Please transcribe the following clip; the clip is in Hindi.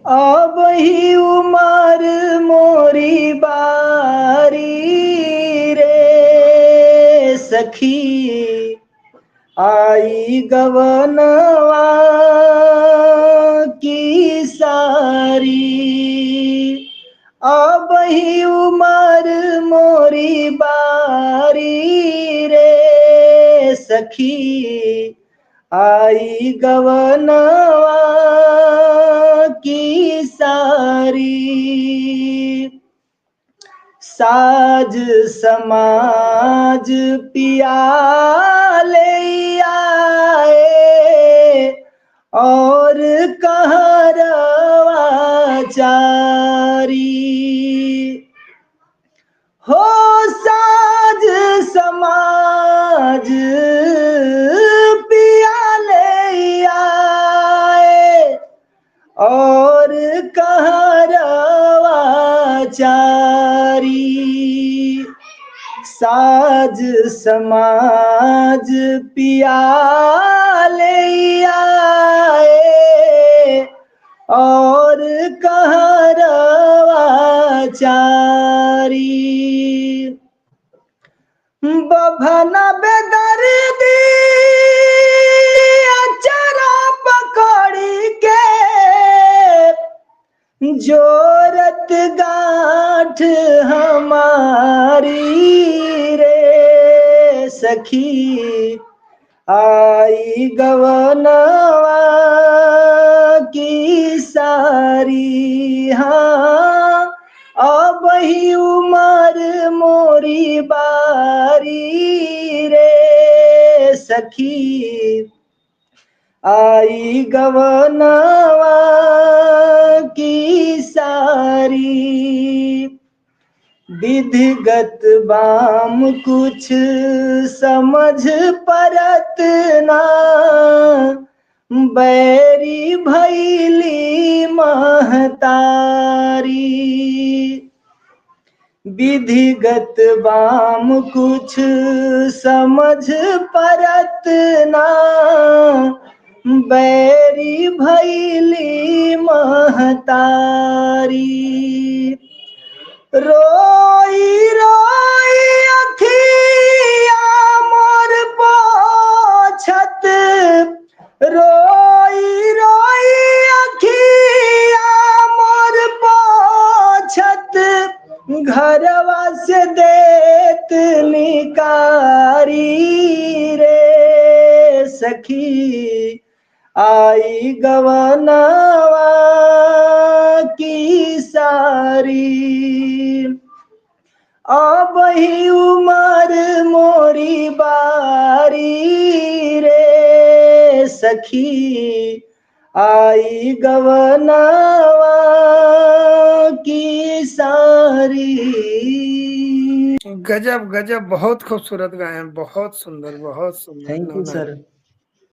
अब ही उमर मोरी बारी रे सखी, आई गवनवा की सारी। अब ही उमर मोरी बारी रे सखी, आई गवनवा की सारी। साज समाज पिया ले आए, और कहरवा चारी। हो साज समाज पिया ले आए, और कहरवा चारी। साज समाज पिया ले आए, और कहरवा चारी। बभन बेदर्दी अचरा पकड़ी के, जोरत गांठ हमारी रे सखी, आई गवनवा की सारी। हाँ, अब ही उमर मोरी बारी रे सखी, आई गवनवा की सारी। विधिगत बाम कुछ समझ परत ना, बैरी भैली महतारी। विधिगत बाम कुछ समझ परत ना, बैरी भैली महतारी। रोई रोई अखिया मोर पोछत, रोई रोई अखिया मोर पोछत, घरवा से देत निकारी रे सखी, आई गवनवा की सारी। अब ही उमर मोरी बारी रे सखी, आई गवनवा की सारी। गजब गजब, बहुत खूबसूरत गायन, बहुत सुंदर बहुत सुंदर। Thank you sir.